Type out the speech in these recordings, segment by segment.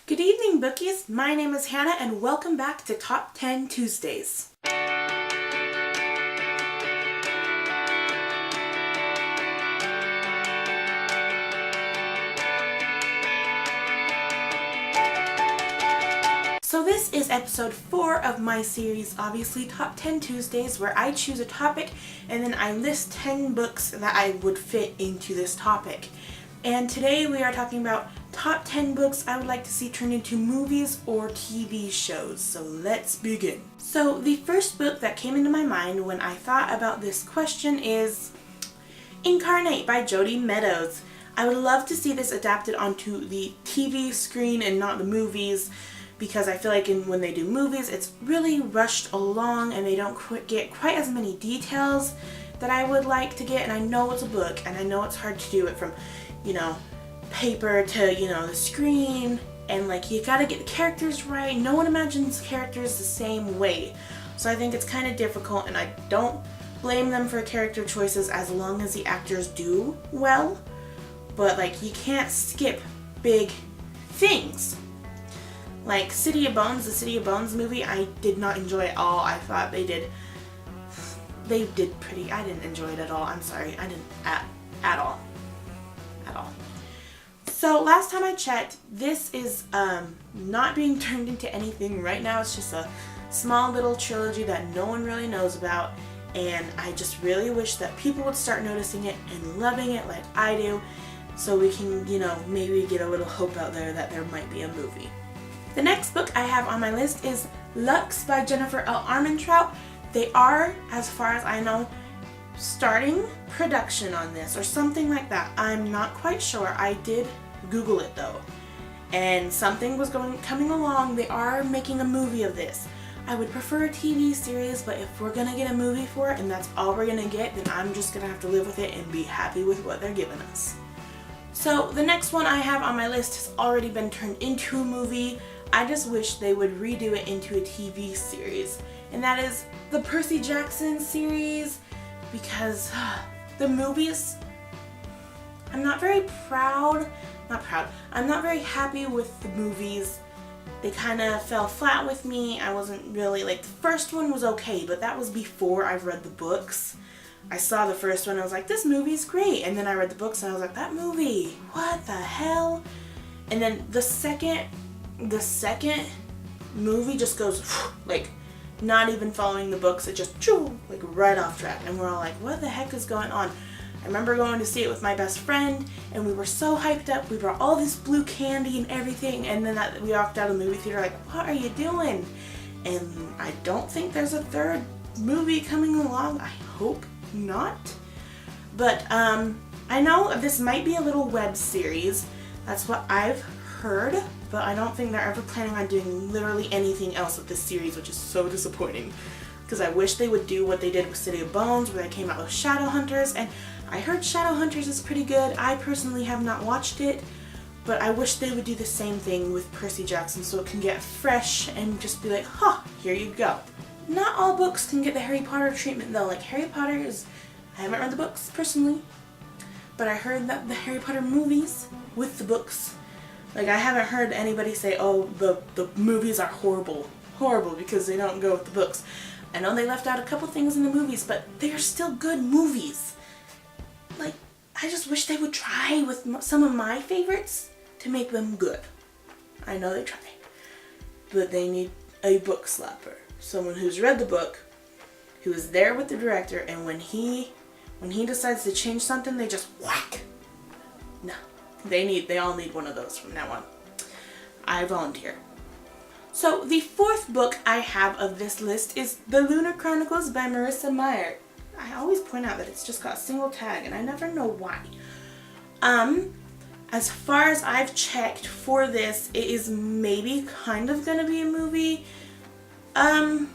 Good evening, bookies. My name is Hannah and welcome back to Top 10 Tuesdays. So this is episode 4 of my series, obviously Top 10 Tuesdays, where I choose a topic and then I list 10 books that I would fit into this topic. And today we are talking about top 10 books I would like to see turned into movies or TV shows. So let's begin. So the first book that came into my mind when I thought about this question is Incarnate by Jodi Meadows. I would love to see this adapted onto the TV screen and not the movies, because I feel like when they do movies it's really rushed along and they don't get quite as many details that I would like to get. And I know it's a book and I know it's hard to do it from paper to, the screen, and you gotta get the characters right. No one imagines characters the same way. So I think it's kind of difficult, and I don't blame them for character choices as long as the actors do well. But you can't skip big things. Like City of Bones, the City of Bones movie, I did not enjoy at all. I thought they did pretty, I didn't enjoy it at all. I'm sorry, I didn't at all. So last time I checked, this is not being turned into anything right now. It's just a small little trilogy that no one really knows about, and I just really wish that people would start noticing it and loving it like I do, so we can, maybe get a little hope out there that there might be a movie. The next book I have on my list is Lux by Jennifer L. Armentrout. They are, as far as I know, starting production on this or something like that. I'm not quite sure. I did Google it though, and something was coming along. They are making a movie of this. I would prefer a TV series, but if we're gonna get a movie for it and that's all we're gonna get, then I'm just gonna have to live with it and be happy with what they're giving us. So the next one I have on my list has already been turned into a movie. I just wish they would redo it into a TV series, and that is the Percy Jackson series, because the movies, I'm not very happy with the movies. They kind of fell flat with me. I wasn't really, the first one was okay, but that was before I've read the books. I saw the first one, I was like, this movie's great, and then I read the books and I was like, that movie, what the hell? And then the second movie just goes, not even following the books, it just, right off track, and we're all like, what the heck is going on? I remember going to see it with my best friend, and we were so hyped up. We brought all this blue candy and everything, and then we walked out of the movie theater like, what are you doing? And I don't think there's a third movie coming along. I hope not. But I know this might be a little web series. That's what I've heard, but I don't think they're ever planning on doing literally anything else with this series, which is so disappointing. Because I wish they would do what they did with City of Bones, where they came out with Shadowhunters, and I heard Shadowhunters is pretty good. I personally have not watched it, but I wish they would do the same thing with Percy Jackson so it can get fresh and just be like, here you go. Not all books can get the Harry Potter treatment though. Harry Potter is, I haven't read the books personally, but I heard that the Harry Potter movies with the books, I haven't heard anybody say, oh, the movies are horrible because they don't go with the books. I know they left out a couple things in the movies, but they're still good movies. I just wish they would try with some of my favorites to make them good. I know they try, but they need a book slapper. Someone who's read the book, who is there with the director, and when he decides to change something, they just whack. No, they all need one of those from now on. I volunteer. So the fourth book I have of this list is The Lunar Chronicles by Marissa Meyer. I always point out that it's just got a single tag, and I never know why. As far as I've checked for this, it is maybe kind of gonna be a movie. I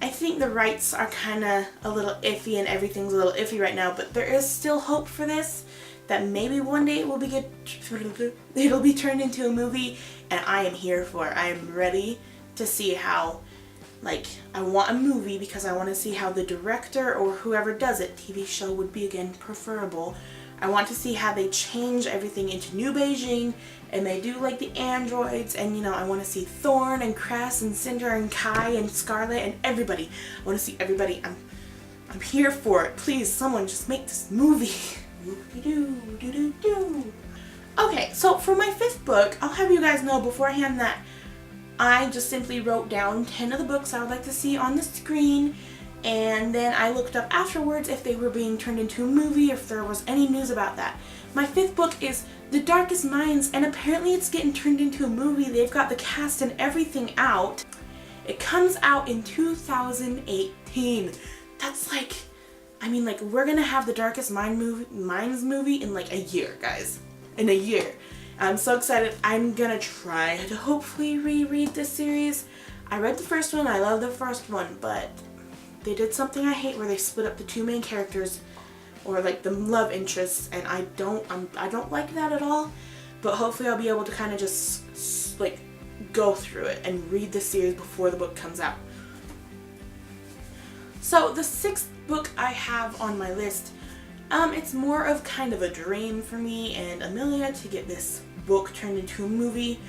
think the rights are kind of a little iffy, and everything's a little iffy right now, but there is still hope for this, that maybe one day it'll be turned into a movie, and I am here for it. I am ready to see how, I want a movie because I want to see how the director or whoever does it, TV show would be again preferable, I want to see how they change everything into New Beijing, and they do like the androids, and you know, I want to see Thorn and Cress and Cinder and Kai and Scarlet and everybody. I want to see everybody. I'm here for it. Please, someone just make this movie. Okay, so for my 5th book, I'll have you guys know beforehand that I just simply wrote down 10 of the books I would like to see on the screen, and then I looked up afterwards if they were being turned into a movie, if there was any news about that. My 5th book is The Darkest Minds, and apparently it's getting turned into a movie. They've got the cast and everything out. It comes out in 2018. That's like, I mean, like, we're gonna have the Darkest Minds movie in like a year, guys. In a year. I'm so excited. I'm gonna try to hopefully reread this series. I read the first one, I love the first one, but they did something I hate where they split up the 2 main characters, or like the love interests, and I don't like that at all. But hopefully I'll be able to kind of just like go through it and read the series before the book comes out. So the 6th book I have on my list, it's more of kind of a dream for me and Amelia to get this book turned into a movie.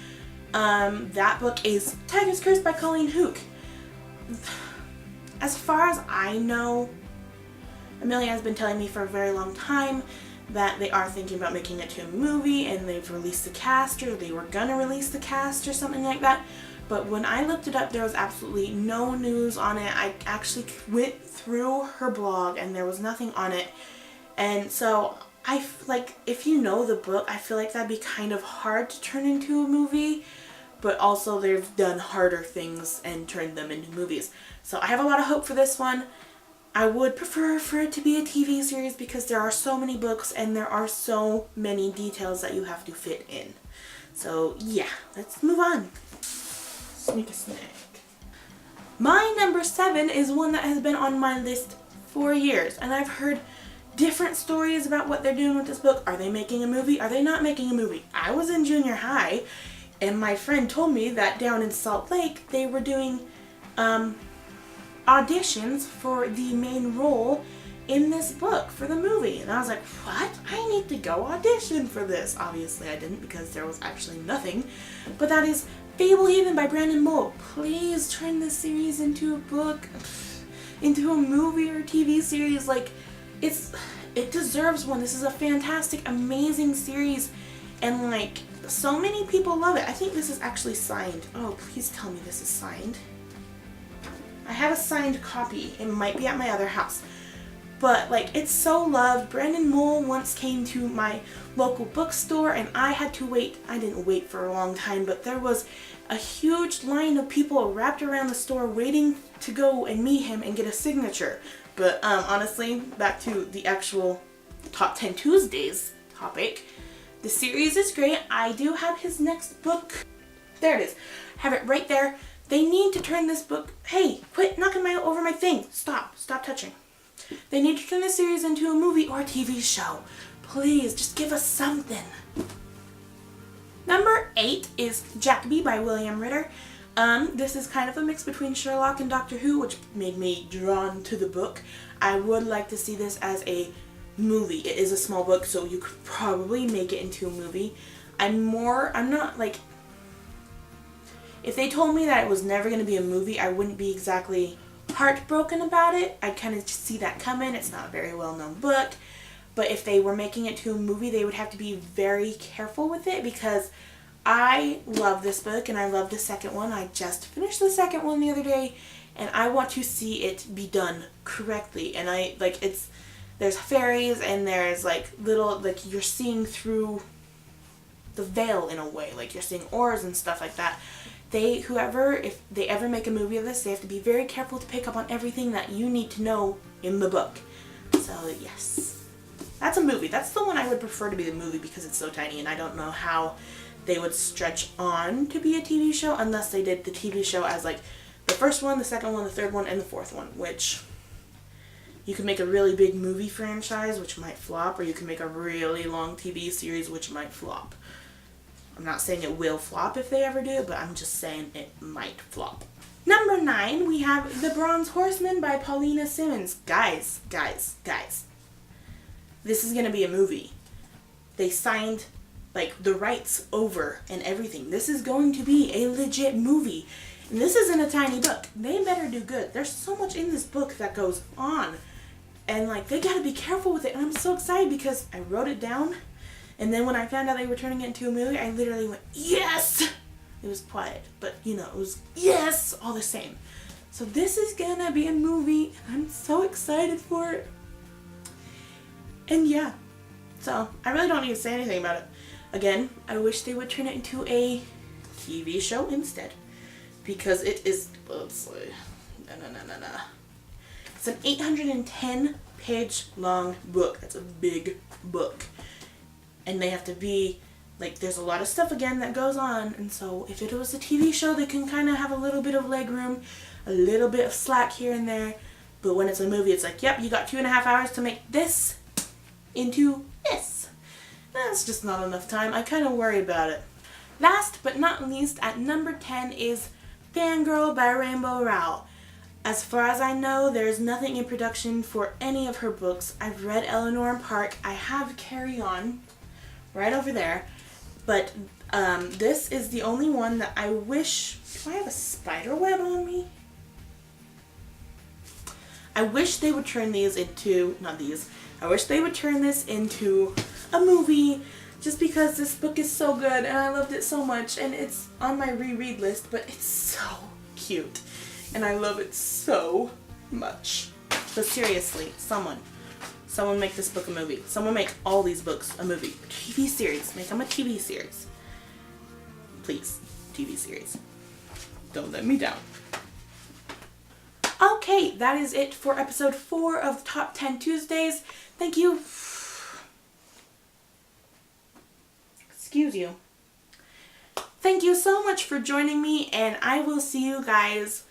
That book is Tiger's Curse by Colleen Hooke. As far as I know, Amelia has been telling me for a very long time that they are thinking about making it to a movie, and they've released the cast, or they were gonna release the cast or something like that. But when I looked it up, there was absolutely no news on it. I actually went through her blog and there was nothing on it. And so if you know the book, I feel like that'd be kind of hard to turn into a movie, but also they've done harder things and turned them into movies. So I have a lot of hope for this one. I would prefer for it to be a TV series because there are so many books and there are so many details that you have to fit in. So yeah, let's move on. Sneak a snack. My number 7 is one that has been on my list for years, and I've heard different stories about what they're doing with this book. Are they making a movie? Are they not making a movie? I was in junior high, and my friend told me that down in Salt Lake they were doing auditions for the main role in this book for the movie. And I was like, what? I need to go audition for this. Obviously I didn't, because there was actually nothing. But that is Fablehaven by Brandon Mull. Please turn this series into a book, into a movie or TV series. Like, it deserves one. This is a fantastic, amazing series, and like, so many people love it. I think this is actually signed. Oh, please tell me this is signed. I have a signed copy. It might be at my other house. But like, it's so loved. Brandon Mull once came to my local bookstore and I had to wait. I didn't wait for a long time, but there was a huge line of people wrapped around the store waiting to go and meet him and get a signature. But honestly, back to the actual Top 10 Tuesdays topic. The series is great. I do have his next book. There it is. Have it right there. They need to turn this book. Hey, quit knocking over my thing. Stop touching. They need to turn this series into a movie or a TV show. Please, just give us something. Number 8 is Jacoby by William Ritter. This is kind of a mix between Sherlock and Doctor Who, which made me drawn to the book. I would like to see this as a movie. It is a small book, so you could probably make it into a movie. I'm not like, if they told me that it was never going to be a movie, I wouldn't be exactly heartbroken about it. I kind of just see that coming. It's not a very well-known book. But if they were making it to a movie, they would have to be very careful with it, because I love this book and I love the second one. I just finished the second one the other day, and I want to see it be done correctly. And there's fairies, and there's like little, like, you're seeing through the veil in a way, like you're seeing oars and stuff like that. If they ever make a movie of this, they have to be very careful to pick up on everything that you need to know in the book. So yes, that's a movie. That's the one I would prefer to be the movie, because it's so tiny, and I don't know how they would stretch on to be a TV show unless they did the TV show as like the first one, the second one, the third one, and the fourth one, which you could make a really big movie franchise, which might flop, or you can make a really long TV series, which might flop. I'm not saying it will flop if they ever do it, but I'm just saying it might flop. Number 9, we have The Bronze Horseman by Paulina Simmons. Guys. This is going to be a movie. They signed like the rights over and everything. This is going to be a legit movie. And this isn't a tiny book. They better do good. There's so much in this book that goes on. And like, they gotta be careful with it. And I'm so excited because I wrote it down. And then when I found out they were turning it into a movie, I literally went, yes! It was quiet, but you know, it was yes, all the same. So this is gonna be a movie. I'm so excited for it. And yeah, so I really don't need to say anything about it. Again, I wish they would turn it into a TV show instead. Because it is, it's an 810 page long book. That's a big book. And they have to be, like, there's a lot of stuff again that goes on. And so if it was a TV show, they can kind of have a little bit of leg room, a little bit of slack here and there. But when it's a movie, it's like, yep, you got 2.5 hours to make this into this. That's just not enough time. I kind of worry about it. Last but not least, at number 10 is Fangirl by Rainbow Rowell. As far as I know, there's nothing in production for any of her books. I've read Eleanor and Park. I have Carry On right over there. But this is the only one that I wish... Do I have a spider web on me? I wish they would turn these into... Not these. I wish they would turn this into a movie. Just because this book is so good and I loved it so much, and it's on my reread list, but it's so cute and I love it so much. So seriously, someone make this book a movie. Someone make all these books a movie. TV series. Make them a TV series. Please, TV series. Don't let me down. Okay, that is it for episode 4 of Top 10 Tuesdays. Thank you. Excuse you. Thank you so much for joining me, and I will see you guys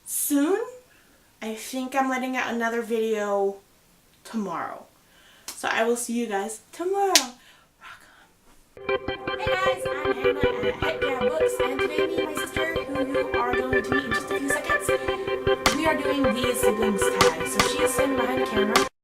soon. I think I'm letting out another video tomorrow. So I will see you guys tomorrow. Rock on. Hey guys, I'm Hannah at Heckyeahbooks, and today me and my sister, who you are going to meet in just a few seconds, we are doing the siblings tag. So she is sitting behind the camera.